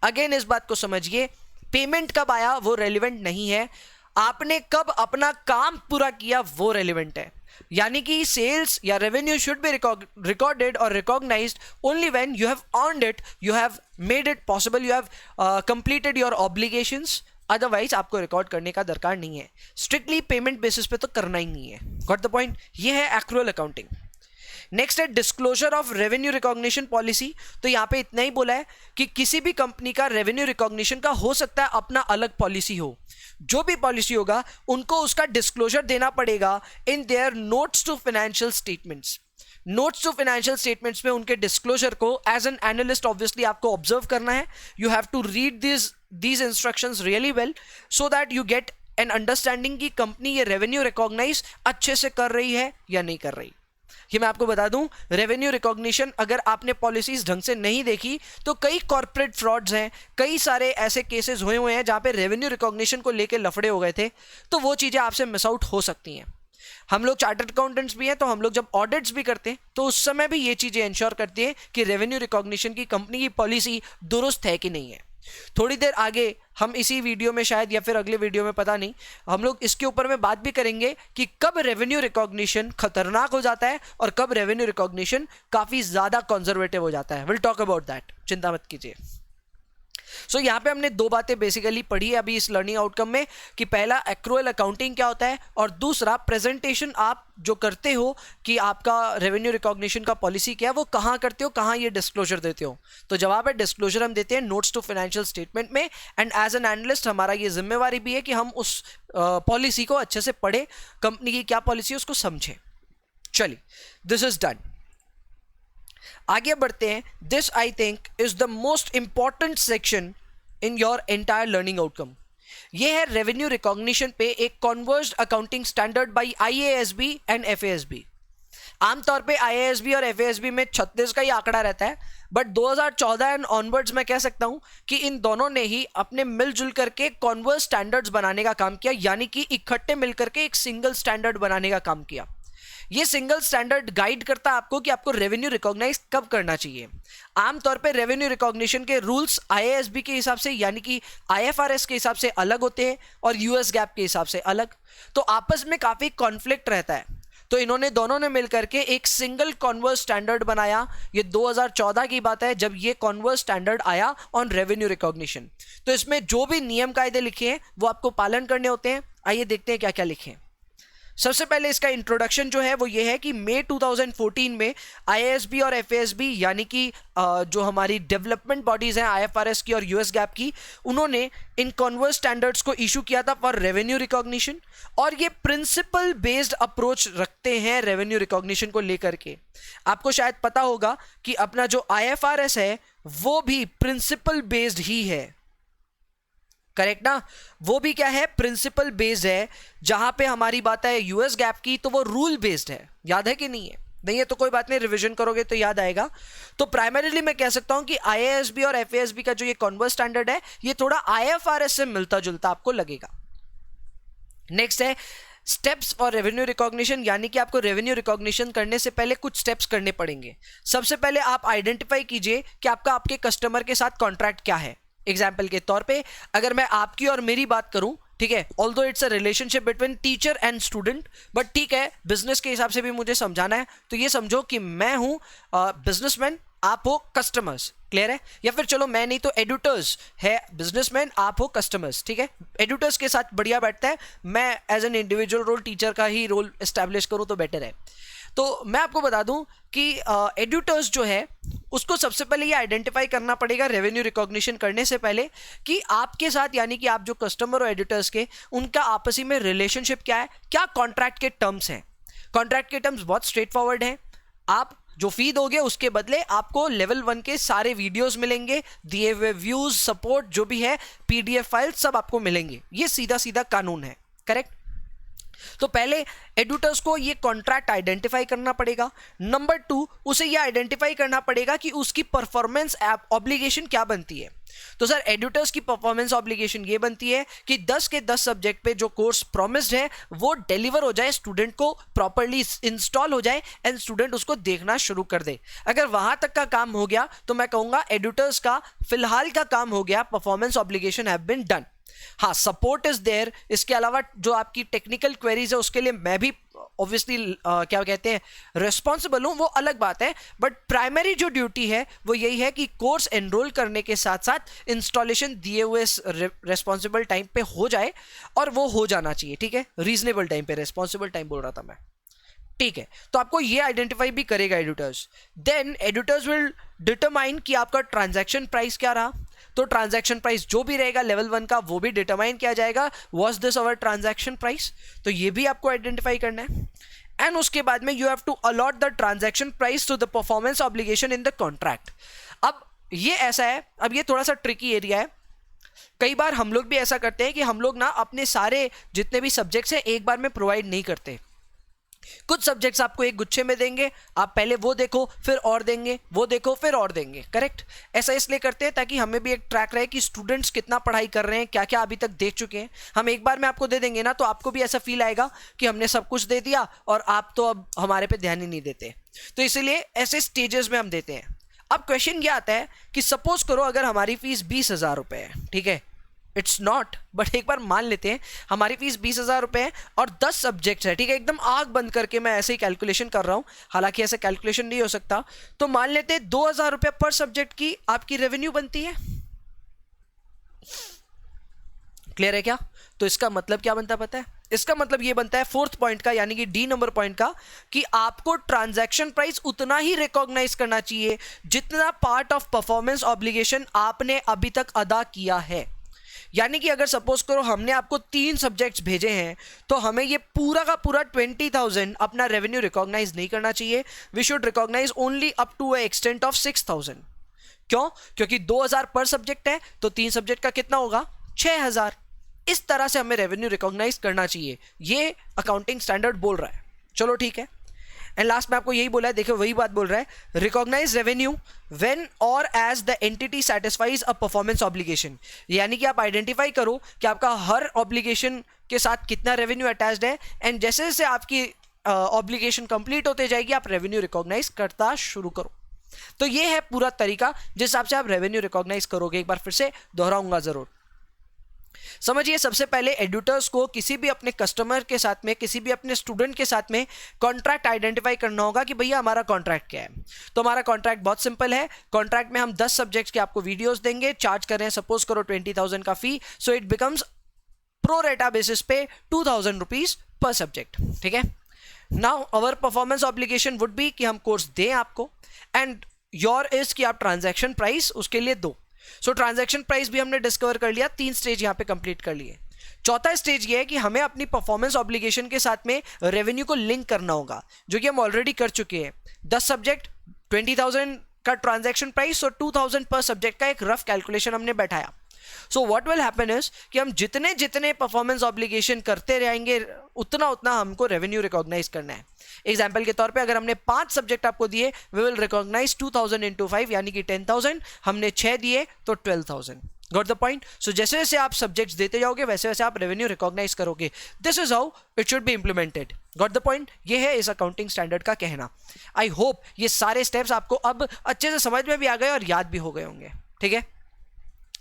अगेन इस बात को समझिए, पेमेंट कब आया वो रेलिवेंट नहीं है, आपने कब अपना काम पूरा किया वो रेलिवेंट है। यानी कि सेल्स या रेवेन्यू शुड बी रिकॉर्डेड और recognized only when you have earned it, you have made it possible, you have completed your obligations. Otherwise आपको रिकॉर्ड करने का दरकार नहीं है। स्ट्रिक्टली पेमेंट बेसिस पे तो करना ही नहीं है। Got the point? ये है एक्रूअल अकाउंटिंग। नेक्स्ट है disclosure of revenue recognition policy. तो यहां पे इतना ही बोला है कि किसी भी कंपनी का रेवेन्यू रिकॉग्निशन का हो सकता है अपना अलग पॉलिसी हो। जो भी पॉलिसी होगा उनको उसका डिस्क्लोजर देना पड़ेगा in their notes to financial statements. Notes to financial statements में उनके डिस्क्लोजर को एज एन एनालिस्ट ऑब्वियसली आपको ऑब्जर्व करना है। You have to read these instructions really well so that you get an understanding कि कंपनी ये रेवेन्यू रिकॉग्नाइज अच्छे से कर रही है या नहीं कर रही। ये मैं आपको बता दूं, रेवेन्यू रिकॉग्निशन अगर आपने पॉलिसीज ढंग से नहीं देखी तो कई कॉर्पोरेट फ्रॉड्स हैं, कई सारे ऐसे केसेस हुए हैं जहां पे रेवेन्यू रिकॉग्निशन को लेके लफड़े हो गए थे। तो वो चीजें आपसे मिस आउट हो सकती हैं। हम लोग चार्टर्ड अकाउंटेंट्स भी हैं, तो हम लोग जब ऑडिट्स भी करते हैं तो उस समय भी ये चीजें इंश्योर करती हैं कि रेवेन्यू रिकॉग्निशन की कंपनी की पॉलिसी दुरुस्त है कि नहीं है। थोड़ी देर आगे हम इसी वीडियो में शायद या फिर अगले वीडियो में पता नहीं, हम लोग इसके ऊपर में बात भी करेंगे कि कब रेवेन्यू रिकॉग्निशन खतरनाक हो जाता है और कब रेवेन्यू रिकॉग्निशन काफी ज्यादा कंजर्वेटिव हो जाता है। विल टॉक अबाउट दैट, चिंता मत कीजिए। सो यहाँ पे हमने दो बातें बेसिकली पढ़ी है अभी इस लर्निंग आउटकम में कि पहला एक्रूअल अकाउंटिंग क्या होता है और दूसरा प्रेजेंटेशन आप जो करते हो कि आपका रेवेन्यू रिकॉग्निशन का पॉलिसी क्या है वो कहाँ करते हो, कहाँ ये डिस्क्लोजर देते हो। तो जवाब है डिस्क्लोजर हम देते हैं नोट्स टू फाइनेंशियल स्टेटमेंट में। एंड एज एन एनालिस्ट हमारा ये जिम्मेवारी भी है कि हम उस पॉलिसी को अच्छे से पढ़े, कंपनी की क्या पॉलिसी है उसको समझें। चलिए, दिस इज डन। आगे बढ़ते हैं। This I think is the most important section in your entire learning outcome. ये है रेवेन्यू रिकॉग्निशन पे एक converged accounting standard by IASB and FASB। आमतौर पे IASB और FASB में 36 का ही आंकड़ा रहता है, बट 2014 एंड ऑनवर्ड्स मैं कह सकता हूं कि इन दोनों ने ही अपने मिलजुल करके कॉन्वर्ज स्टैंडर्ड्स बनाने का काम किया, यानी कि इकट्ठे मिलकर के एक सिंगल स्टैंडर्ड बनाने का काम किया। ये सिंगल स्टैंडर्ड गाइड करता है आपको कि आपको रेवेन्यू रिकॉग्नाइज कब करना चाहिए। आमतौर पे रेवेन्यू रिकॉग्निशन के रूल्स IASB के हिसाब से यानी कि IFRS के हिसाब से अलग होते हैं और US गैप के हिसाब से अलग, तो आपस में काफी कॉन्फ्लिक्ट रहता है। तो इन्होंने दोनों ने मिलकर के एक सिंगल कॉन्वर्ज स्टैंडर्ड बनाया। ये 2014 की बात है जब ये कॉन्वर्ज स्टैंडर्ड आया ऑन रेवेन्यू रिकॉग्निशन। तो इसमें जो भी नियम कायदे लिखे हैं वो आपको पालन करने होते हैं। आइए देखते हैं क्या क्या लिखे हैं। सबसे पहले इसका इंट्रोडक्शन जो है वो ये है कि मई 2014 में IASB और FASB यानी कि जो हमारी डेवलपमेंट बॉडीज हैं IFRS की और US गैप की, उन्होंने इन कॉन्वर्ज स्टैंडर्ड्स को इशू किया था फॉर रेवेन्यू रिकॉग्निशन। और ये प्रिंसिपल बेस्ड अप्रोच रखते हैं रेवेन्यू रिकॉग्निशन को लेकर के। आपको शायद पता होगा कि अपना जो IFRS है वो भी प्रिंसिपल बेस्ड ही है, करेक्ट ना। वो भी क्या है, प्रिंसिपल बेस्ड है। जहां पे हमारी बात है US गैप की तो वो रूल बेस्ड है। याद है कि नहीं है? नहीं है तो कोई बात नहीं, रिवीजन करोगे तो याद आएगा। तो प्राइमरीली मैं कह सकता हूं कि IASB और FASB का जो ये कॉन्वर्ज स्टैंडर्ड है ये थोड़ा IFRS से मिलता जुलता आपको लगेगा। नेक्स्ट है स्टेप्स फॉर रेवेन्यू रिकॉग्निशन, यानी कि आपको रेवेन्यू रिकॉग्निशन करने से पहले कुछ स्टेप्स करने पड़ेंगे। सबसे पहले आप आइडेंटिफाई कीजिए कि आपका आपके कस्टमर के साथ कॉन्ट्रैक्ट क्या है। एग्जाम्पल के तौर पे अगर मैं आपकी और मेरी बात करूं, ठीक है, although it's a relationship between teacher and student, but ठीक है बिजनेस के हिसाब से भी मुझे समझाना है। तो ये समझो कि मैं हूं बिजनेसमैन, आप हो कस्टमर्स। क्लियर है? या फिर चलो मैं नहीं तो एडिटर्स है बिजनेसमैन, आप हो कस्टमर्स। ठीक है, एडिटर्स के साथ बढ़िया बैठता है। मैं as an individual role teacher का ही रोल एस्टैब्लिश करूं तो बेटर है। तो मैं आपको बता दूं कि एडिटर्स जो है उसको सबसे पहले ये आइडेंटिफाई करना पड़ेगा रेवेन्यू रिकॉग्निशन करने से पहले कि आपके साथ यानी कि आप जो कस्टमर और एडिटर्स के उनका आपसी में रिलेशनशिप क्या है, क्या कॉन्ट्रैक्ट के टर्म्स हैं। कॉन्ट्रैक्ट के टर्म्स बहुत स्ट्रेट फॉरवर्ड हैं। आप जो फी दोगे उसके बदले आपको लेवल 1 के सारे वीडियोस मिलेंगे, दिए हुए व्यूज, सपोर्ट जो भी है, PDF फाइल सब आपको मिलेंगे। ये सीधा सीधा कानून है, करेक्ट। तो पहले एडिटर्स को ये कॉन्ट्रैक्ट आइडेंटिफाई करना पड़ेगा। नंबर 2, उसे ये आइडेंटिफाई करना पड़ेगा कि उसकी परफॉर्मेंस ऑब्लिगेशन क्या बनती है। तो सर एडिटर्स की परफॉर्मेंस ऑब्लिगेशन ये बनती है कि 10 के 10 सब्जेक्ट पे जो कोर्स प्रॉमिस्ड है वो डिलीवर हो जाए, स्टूडेंट को प्रॉपर्ली इंस्टॉल हो जाए एंड स्टूडेंट उसको देखना शुरू कर दे। अगर वहां तक का काम हो गया तो मैं कहूंगा एडिटर्स का फिलहाल का काम हो गया, performance obligation have been done. हाँ, सपोर्ट इज देयर। इसके अलावा जो आपकी टेक्निकल क्वेरीज है उसके लिए मैं भी ऑब्वियसली क्या कहते हैं रिस्पॉन्सिबल हूं, वो अलग बात है। बट प्राइमरी जो ड्यूटी है वो यही है कि कोर्स एनरोल करने के साथ साथ इंस्टॉलेशन दिए हुए रेस्पॉन्सिबल टाइम पे हो जाए, और वो हो जाना चाहिए। ठीक है, रीजनेबल टाइम पे, रेस्पॉन्सिबल टाइम बोल रहा था मैं। ठीक है, तो आपको ये आइडेंटिफाई भी करेगा editors. Then editors will determine कि आपका ट्रांजैक्शन प्राइस क्या रहा। तो ट्रांजैक्शन प्राइस जो भी रहेगा लेवल 1 का वो भी डिटरमाइन किया जाएगा। Was this our transaction price, तो ये भी आपको आइडेंटिफाई करना है। एंड उसके बाद में you have to allot the transaction price to the performance obligation in the contract. अब ये ऐसा है, अब ये थोड़ा सा ट्रिकी एरिया है। कई बार हम लोग भी ऐसा करते हैं कि हम लोग ना अपने सारे जितने भी सब्जेक्ट्स हैं एक बार में प्रोवाइड नहीं करते। कुछ सब्जेक्ट्स आपको एक गुच्छे में देंगे, आप पहले वो देखो फिर और देंगे, वो देखो फिर और देंगे, करेक्ट। ऐसा इसलिए करते हैं ताकि हमें भी एक ट्रैक रहे कि स्टूडेंट्स कितना पढ़ाई कर रहे हैं, क्या क्या अभी तक देख चुके हैं। हम एक बार में आपको दे देंगे ना तो आपको भी ऐसा फील आएगा कि हमने सब कुछ दे दिया और आप तो अब हमारे पे ध्यान ही नहीं देते। तो इसलिए ऐसे स्टेजेस में हम देते हैं। अब क्वेश्चन ये आता है कि सपोज करो अगर हमारी फीस 20,000 रुपए है, ठीक है, इट्स नॉट, बट एक बार मान लेते हैं हमारी फीस 20,000 रुपए है और 10 सब्जेक्ट्स है। ठीक है, एकदम आंख बंद करके मैं ऐसे ही कैलकुलेशन कर रहा हूं, हालांकि ऐसे कैलकुलेशन नहीं हो सकता। तो मान लेते हैं 2,000 रुपए पर सब्जेक्ट की आपकी रेवेन्यू बनती है। क्लियर है क्या? तो इसका मतलब क्या बनता है पता है? इसका मतलब ये बनता है फोर्थ पॉइंट का, यानी कि डी नंबर पॉइंट का, कि आपको ट्रांजैक्शन प्राइस उतना ही रिकॉग्नाइज करना चाहिए जितना पार्ट ऑफ परफॉर्मेंस ऑब्लिगेशन आपने अभी तक अदा किया है। यानी कि अगर सपोज करो हमने आपको 3 सब्जेक्ट्स भेजे हैं, तो हमें ये पूरा का पूरा 20,000 अपना रेवेन्यू रिकॉग्नाइज नहीं करना चाहिए। We should recognize only up to a extent of 6,000। क्यों? क्योंकि 2,000 पर सब्जेक्ट है, तो 3 सब्जेक्ट का कितना होगा? 6,000। इस तरह से हमें रेवेन्यू रिकॉग्नाइज करना चाहिए, ये अकाउंटिंग स्टैंडर्ड बोल रहा है। चलो ठीक है। एंड लास्ट में आपको यही बोला है, देखो वही बात बोल रहा है, रिकॉग्नाइज रेवेन्यू व्हेन और as the entity satisfies a performance obligation. यानी कि आप आइडेंटिफाई करो कि आपका हर ऑब्लिगेशन के साथ कितना रेवेन्यू अटैच्ड है, एंड जैसे जैसे आपकी ऑब्लिगेशन कंप्लीट होते जाएगी आप रेवेन्यू रिकॉग्नाइज करता शुरू करो। तो ये है पूरा तरीका जिस हिसाब से आप रेवेन्यू रिकॉग्नाइज करोगे। एक बार फिर से दोहराऊंगा जरूर। समझिए, सबसे पहले एडिटर्स को किसी भी अपने कस्टमर के साथ में, किसी भी अपने स्टूडेंट के साथ में कॉन्ट्रैक्ट आइडेंटिफाई करना होगा कि भैया हमारा कॉन्ट्रैक्ट क्या है। तो हमारा कॉन्ट्रैक्ट बहुत सिंपल है। कॉन्ट्रैक्ट में हम 10 सब्जेक्ट्स के आपको वीडियोस देंगे, चार्ज कर रहे हैं सपोज करो 20,000 का fee, so it becomes pro rata basis पे 2,000 रुपीज पर सब्जेक्ट। ठीक है। Now our performance obligation would be कि हम कोर्स दें आपको, एंड योर इज कि आप ट्रांजैक्शन प्राइस उसके लिए दो। सो ट्रांजैक्शन प्राइस भी हमने डिस्कवर कर लिया, 3 स्टेज यहां पे कंप्लीट कर लिए। चौथा स्टेज ये है कि हमें अपनी परफॉर्मेंस ऑब्लिगेशन के साथ में रेवेन्यू को लिंक करना होगा, जो कि हम ऑलरेडी कर चुके हैं। 10 सब्जेक्ट 20,000 का ट्रांजैक्शन प्राइस और 2,000 पर सब्जेक्ट का एक रफ कैलकुलेशन हमने बैठाया। So what will happen is कि हम जितने जितने परफॉर्मेंस ऑब्लिगेशन करते रहेंगे उतना उतना हमको रेवेन्यू रिकॉग्नाइज करना है। एग्जाम्पल के तौर पे अगर हमने 5 सब्जेक्ट आपको दिए, वी विल रिकॉग्नाइज 2,000 इंटू 5 यानी कि 10,000। हमने 6 दिए तो 12,000। Got the point? सो जैसे जैसे आप सब्जेक्ट्स देते जाओगे वैसे वैसे आप रेवेन्यू रिकॉग्नाइज करोगे। This is how it should be implemented. Got the point? ये है इस अकाउंटिंग स्टैंडर्ड का कहना। आई होप ये सारे स्टेप्स आपको अब अच्छे से समझ में भी आ गए और याद भी हो गए होंगे। ठीक है,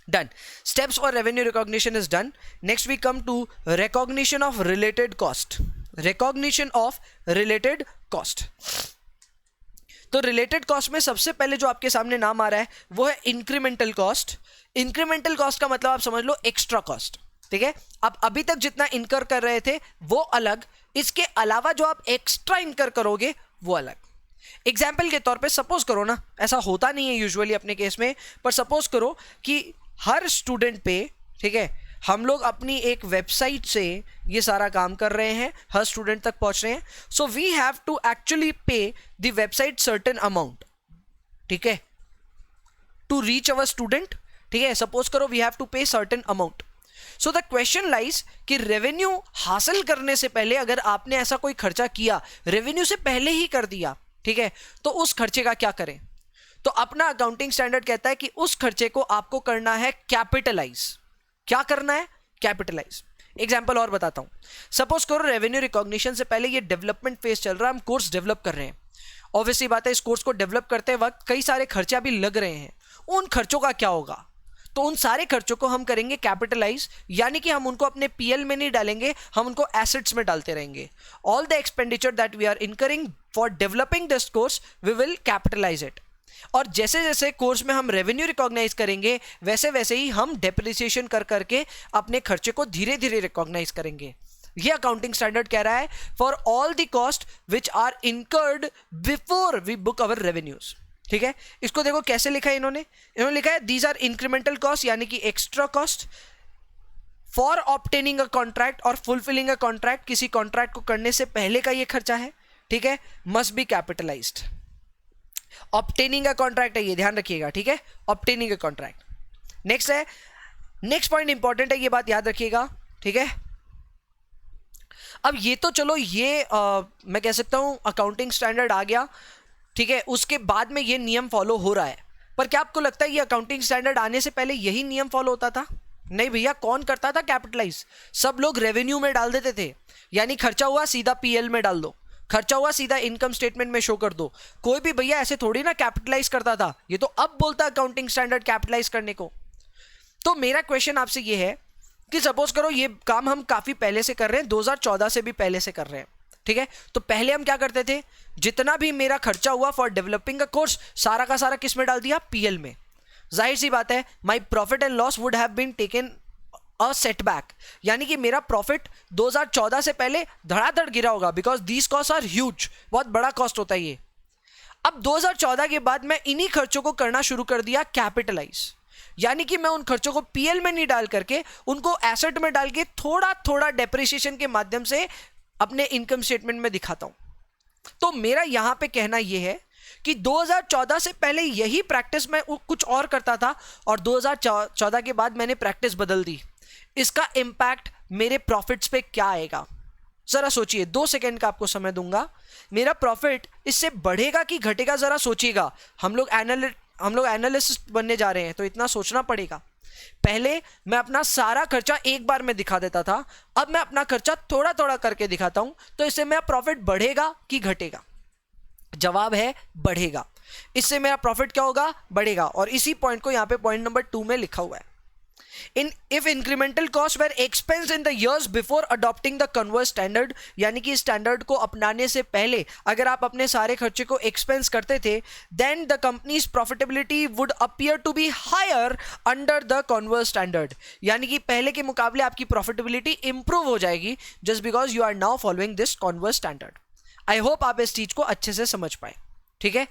done. Steps for revenue recognition is done. Next we come to recognition of related cost. Recognition of related cost. तो रिलेटेड कॉस्ट में सबसे पहले जो आपके सामने नाम आ रहा है वो है इंक्रीमेंटल कॉस्ट। इंक्रीमेंटल कॉस्ट का मतलब आप समझ लो एक्स्ट्रा कॉस्ट। ठीक है, आप अभी तक जितना इनकर कर रहे थे वो अलग, इसके अलावा जो आप एक्स्ट्रा इनकर करोगे वो अलग। एग्जाम्पल के तौर पे सपोज करो ना, ऐसा होता नहीं है यूजुअली अपने केस में, पर सपोज करो कि हर स्टूडेंट पे, ठीक है, हम लोग अपनी एक वेबसाइट से ये सारा काम कर रहे हैं, हर स्टूडेंट तक पहुंच रहे हैं। So we have to actually pay the website certain amount, ठीक है, टू रीच अवर स्टूडेंट। ठीक है, सपोज करो वी हैव टू पे certain amount. So the question lies कि रेवेन्यू हासिल करने से पहले अगर आपने ऐसा कोई खर्चा किया, रेवेन्यू से पहले ही कर दिया, ठीक है, तो उस खर्चे का क्या करें? तो अपना अकाउंटिंग स्टैंडर्ड कहता है कि उस खर्चे को आपको करना है कैपिटलाइज। क्या करना है? कैपिटलाइज। एग्जांपल और बताता हूं। सपोज करो रेवेन्यू रिकॉग्निशन से पहले ये डेवलपमेंट फेज चल रहा है, हम कोर्स डेवलप कर रहे हैं। ऑब्वियसली बात है इस कोर्स को डेवलप करते वक्त कई सारे खर्चे भी लग रहे हैं। उन खर्चों का क्या होगा? तो उन सारे खर्चों को हम करेंगे कैपिटलाइज, यानी कि हम उनको अपने पीएल में नहीं डालेंगे, हम उनको एसेट्स में डालते रहेंगे। All the expenditure that we are incurring for developing this course we will capitalize it. और जैसे जैसे कोर्स में हम रेवेन्यू रिकॉग्नाइज करेंगे वैसे वैसे ही हम डेप्रिसिएशन कर करके अपने खर्चे को धीरे धीरे रिकॉग्नाइज करेंगे। ये अकाउंटिंग स्टैंडर्ड कह रहा है for all the cost which are incurred before we book our revenues. ठीक है, इसको देखो कैसे लिखा है इन्होंने लिखा है दीज आर इंक्रीमेंटल कॉस्ट, यानी कि extra cost for obtaining a contract और फुलफिलिंग अ कॉन्ट्रैक्ट। किसी कॉन्ट्रैक्ट को करने से पहले का ये खर्चा है, ठीक है, must be capitalised. Obtaining a contract है, ये ध्यान रखिएगा, ठीक है, ऑब्टेनिंग अ कॉन्ट्रैक्ट। नेक्स्ट है, नेक्स्ट पॉइंट इंपॉर्टेंट है, ये बात याद रखिएगा, ठीक है। अब ये तो चलो ये मैं कह सकता हूं अकाउंटिंग स्टैंडर्ड आ गया, ठीक है, उसके बाद में ये नियम फॉलो हो रहा है। पर क्या आपको लगता है ये अकाउंटिंग स्टैंडर्ड आने से पहले यही नियम फॉलो होता था? नहीं भैया, कौन करता था कैपिटलाइज? सब लोग रेवेन्यू में डाल देते थे, यानी खर्चा हुआ सीधा पीएल में डाल दो, खर्चा हुआ सीधा इनकम स्टेटमेंट में शो कर दो। कोई भी भैया ऐसे थोड़ी ना कैपिटलाइज करता था, ये तो अब बोलता अकाउंटिंग स्टैंडर्ड कैपिटलाइज करने को। तो मेरा क्वेश्चन आपसे ये है कि सपोज करो ये काम हम काफी पहले से कर रहे हैं, 2014 से भी पहले से कर रहे हैं, ठीक है। तो पहले हम क्या करते थे, जितना भी मेरा खर्चा हुआ फॉर डेवलपिंग अ कोर्स सारा का सारा किस में डाल दिया? पीएल में। जाहिर सी बात है my profit and loss would have been taken a setback, यानी कि मेरा प्रॉफिट 2014 से पहले धड़ाधड़ गिरा होगा, because these cost are huge, बहुत बड़ा कॉस्ट होता है ये। अब 2014 के बाद मैं इन्हीं खर्चों को करना शुरू कर दिया कैपिटलाइज, यानी कि मैं उन खर्चों को पीएल में नहीं डाल करके उनको एसेट में डाल के थोड़ा थोड़ा डेप्रिसिएशन के माध्यम से अपने इनकम स्टेटमेंट में दिखाता हूं। तो मेरा यहां पे कहना यह है कि 2014 से पहले यही प्रैक्टिस मैं कुछ और करता था और 2014 के बाद मैंने प्रैक्टिस बदल दी। इसका इंपैक्ट मेरे प्रॉफिट्स पे क्या आएगा, जरा सोचिए, 2 सेकंड का आपको समय दूंगा। मेरा प्रॉफिट इससे बढ़ेगा कि घटेगा, जरा सोचिएगा। हम लोग एनालिस्ट बनने जा रहे हैं तो इतना सोचना पड़ेगा। पहले मैं अपना सारा खर्चा एक बार में दिखा देता था, अब मैं अपना खर्चा थोड़ा थोड़ा करके दिखाता हूं, तो इससे मेरा प्रॉफिट बढ़ेगा कि घटेगा? जवाब है बढ़ेगा। इससे मेरा प्रॉफिट क्या होगा? बढ़ेगा। और इसी पॉइंट को यहां पे पॉइंट नंबर 2 में लिखा हुआ है, if incremental costs were expensed in the years before adopting the converse standard, यानी कि स्टैंडर्ड को अपनाने से पहले अगर आप अपने सारे खर्चे को एक्सपेंस करते थे, then the company's profitability would appear to be higher under the converse standard, यानी कि पहले के मुकाबले आपकी प्रॉफिटेबिलिटी इंप्रूव हो जाएगी just because you are now following this converse standard। I hope आप इस चीज को अच्छे से समझ पाए। ठीक है,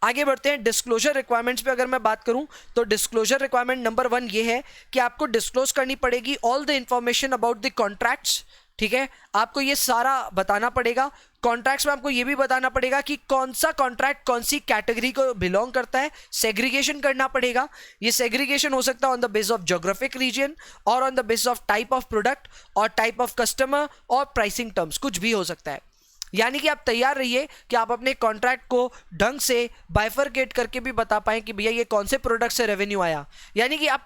आगे बढ़ते हैं। डिस्क्लोजर रिक्वायरमेंट्स पे अगर मैं बात करूं तो डिस्क्लोजर रिक्वायरमेंट नंबर 1 ये है कि आपको डिस्क्लोज करनी पड़ेगी all the information about the contracts. ठीक है, आपको ये सारा बताना पड़ेगा। कॉन्ट्रैक्ट्स में आपको ये भी बताना पड़ेगा कि कौन सा कॉन्ट्रैक्ट कौन सी कैटेगरी को बिलोंग करता है, सेग्रीगेशन करना पड़ेगा। ये सेग्रीगेशन हो सकता है on the base of geographic region और on the base of type of product और टाइप ऑफ कस्टमर और प्राइसिंग टर्म्स, कुछ भी हो सकता है। यानी कि आप तैयार रहिए कि आप अपने कॉन्ट्रैक्ट को ढंग से बाइफरकेट करके भी बता पाएं कि भैया ये कौन से प्रोडक्ट से रेवेन्यू आया। यानी कि आप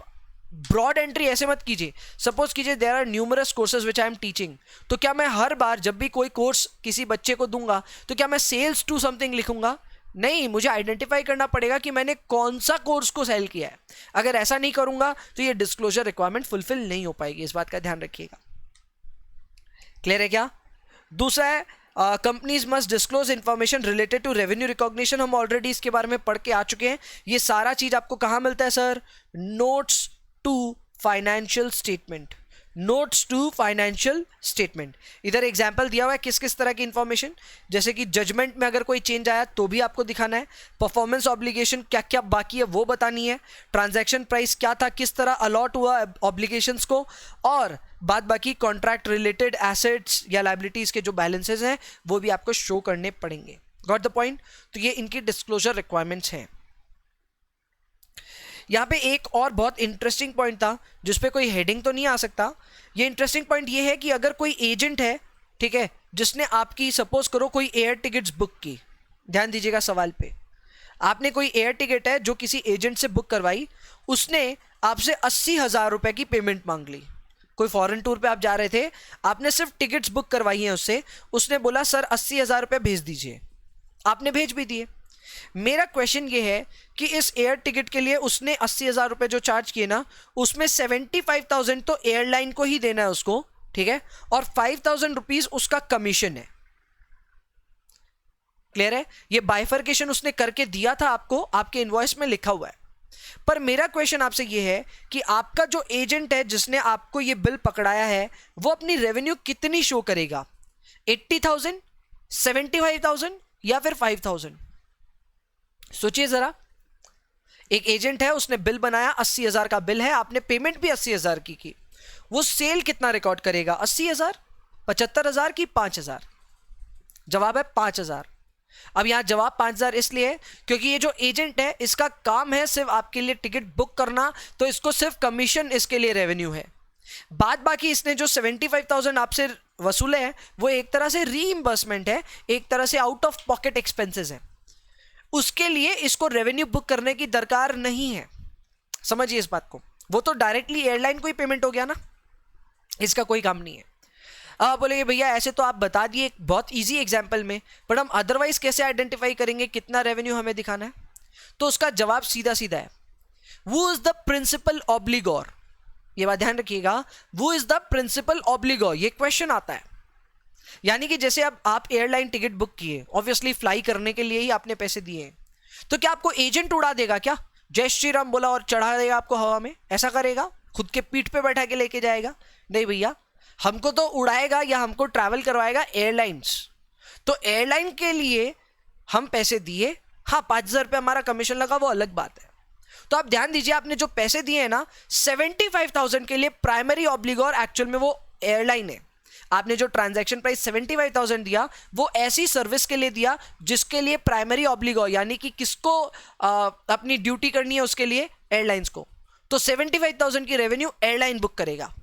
ब्रॉड एंट्री ऐसे मत कीजिए। सपोज कीजिए there are numerous courses which I am teaching, तो क्या मैं हर बार जब भी कोई कोर्स किसी बच्चे को दूंगा तो क्या मैं सेल्स टू समथिंग लिखूंगा? नहीं, मुझे आइडेंटिफाई करना पड़ेगा कि मैंने कौन सा कोर्स को सेल किया है। अगर ऐसा नहीं करूंगा तो ये डिस्क्लोजर रिक्वायरमेंट फुलफिल नहीं हो पाएगी, इस बात का ध्यान रखिएगा। क्लियर है क्या? दूसरा है companies must disclose information related to revenue recognition. हम ऑलरेडी इसके बारे में पढ़ के आ चुके हैं। ये सारा चीज आपको कहां मिलता है sir? Notes to financial statement. Notes to financial statement. इधर एग्जांपल दिया हुआ है किस किस तरह की इंफॉर्मेशन, जैसे कि जजमेंट में अगर कोई चेंज आया तो भी आपको दिखाना है, परफॉर्मेंस ऑब्लिगेशन क्या क्या बाकी है वो बतानी है, ट्रांजैक्शन प्राइस क्या था, किस तरह अलॉट हुआ ऑब्लिगेशंस को, और बाद बाकी कॉन्ट्रैक्ट रिलेटेड एसेट्स या लायबिलिटीज के जो बैलेंसेस हैं वो भी आपको शो करने पड़ेंगे। Got the point? तो ये इनकी डिस्क्लोजर रिक्वायरमेंट्स हैं। यहां पे एक और बहुत इंटरेस्टिंग पॉइंट था जिसपे कोई हेडिंग तो नहीं आ सकता। ये इंटरेस्टिंग पॉइंट ये है कि अगर कोई एजेंट है, ठीक है, जिसने आपकी सपोज करो कोई एयर टिकट्स बुक की, ध्यान दीजिएगा सवाल पे, आपने कोई एयर टिकट है जो किसी एजेंट से बुक करवाई, उसने आपसे 80,000 रुपए की पेमेंट मांग ली। कोई फॉरेन टूर पे आप जा रहे थे, आपने सिर्फ टिकट्स बुक करवाई हैं उससे, उसने बोला सर 80,000 रुपए भेज दीजिए, आपने भेज भी दिए। मेरा क्वेश्चन ये है कि इस एयर टिकट के लिए उसने 80,000 रुपए जो चार्ज किए ना, उसमें 75,000 तो एयरलाइन को ही देना है उसको, ठीक है, और 5,000 रुपीज उसका कमीशन है। क्लियर है? ये बाइफरकेशन उसने करके दिया था आपको, आपके इनवॉइस में लिखा हुआ है। पर मेरा क्वेश्चन आपसे ये है कि आपका जो एजेंट है जिसने आपको ये बिल पकड़ाया है, वो अपनी रेवेन्यू कितनी शो करेगा? 80,000, 75,000 या फिर 5,000? सोचिए जरा। एक एजेंट है, उसने बिल बनाया, 80,000 का बिल है, आपने पेमेंट भी 80,000 की, वो सेल कितना रिकॉर्ड करेगा? 80,000, 75,000 की 5,000? जवाब है 5,000। अब यहां जवाब 5,000 इसलिए है क्योंकि ये जो एजेंट है इसका काम है सिर्फ आपके लिए टिकट बुक करना, तो इसको सिर्फ कमीशन इसके लिए रेवेन्यू है। बाद बाकी इसने जो 75,000 आपसे वसूले हैं वो एक तरह से रीइंबर्समेंट है, एक तरह से आउट ऑफ पॉकेट एक्सपेंसेस है, उसके लिए इसको रेवेन्यू बुक करने की दरकार नहीं है। समझिए इस बात को, वो तो डायरेक्टली एयरलाइन को ही पेमेंट हो गया ना, इसका कोई काम नहीं है। अब बोलेंगे भैया ऐसे तो आप बता दिए बहुत इजी एग्जांपल में, पर हम अदरवाइज कैसे आइडेंटिफाई करेंगे कितना रेवेन्यू हमें दिखाना है? तो उसका जवाब सीधा सीधा है, वो इज द प्रिंसिपल ऑब्लिगोर। ये बात ध्यान रखिएगा, वो इज द प्रिंसिपल ऑब्लिगोर। ये क्वेश्चन आता है, यानी कि जैसे अब आप एयरलाइन टिकट बुक किए, ऑब्वियसली फ्लाई करने के लिए ही आपने पैसे दिए हैं, तो क्या आपको एजेंट उड़ा देगा क्या? जय श्री राम बोला और चढ़ा देगा आपको हवा में, ऐसा करेगा? खुद के पीठ पे बैठा के लेके जाएगा? नहीं भैया, हमको तो उड़ाएगा या हमको ट्रैवल करवाएगा एयरलाइंस। तो एयरलाइन के लिए हम पैसे दिए, हाँ 5,000 रुपये हमारा कमीशन लगा, वो अलग बात है। तो आप ध्यान दीजिए, आपने जो पैसे दिए हैं ना 75,000 के लिए प्राइमरी ऑब्लिगोर एक्चुअल में वो एयरलाइन है। आपने जो ट्रांजैक्शन प्राइस 75,000 दिया वो ऐसी सर्विस के लिए दिया जिसके लिए प्राइमरी ऑब्लिगोर यानी कि किसको अपनी ड्यूटी करनी है, उसके लिए एयरलाइंस को। तो 75,000 की रेवेन्यू एयरलाइन बुक करेगा।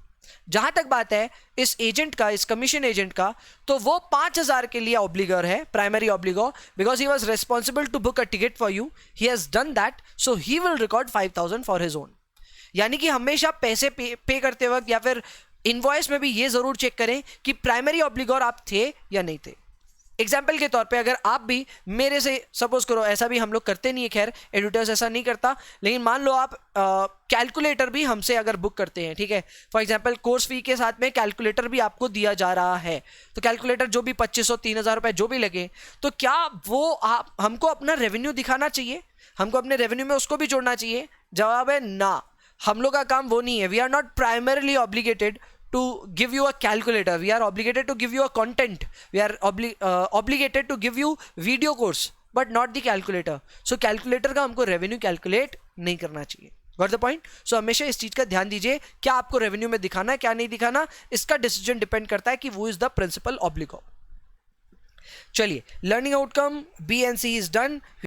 जहां तक बात है इस एजेंट का, इस कमीशन एजेंट का, तो वो 5,000 के लिए ऑब्लिगर है, primary obligor, because he was responsible to book a ticket for you, he has done that, so he will record 5,000 for his own. यानी कि हमेशा पैसे पे करते वक्त या फिर इनवॉइस में भी ये जरूर चेक करें कि प्राइमरी ऑब्लिगोर आप थे या नहीं थे। एग्जाम्पल के तौर पे अगर आप भी मेरे से, सपोज करो, ऐसा भी हम लोग करते नहीं है, खैर एडिटर्स ऐसा नहीं करता, लेकिन मान लो आप कैलकुलेटर भी हमसे अगर बुक करते हैं, ठीक है, फॉर एग्जांपल कोर्स फी के साथ में कैलकुलेटर भी आपको दिया जा रहा है, तो कैलकुलेटर जो भी 2,500 3,000 रुपए जो भी लगे, तो क्या वो आप हमको अपना रेवेन्यू दिखाना चाहिए? हमको अपने रेवेन्यू में उसको भी जोड़ना चाहिए? जवाब है ना, हम लोग का काम वो नहीं है। We are not primarily obligated to give you a calculator, we are obligated to give you a content, we are obligated to give you video course, but not the calculator. So calculator का हमको revenue calculate नहीं करना चाहिए। Got the point? So हमेशा इस चीज का ध्यान दीजिए, क्या आपको revenue में दिखाना है, क्या नहीं दिखाना, इसका डिसीजन डिपेंड करता है कि वो इज द प्रिंसिपल ऑब्लिगो। चलिए, learning outcome B and C is done।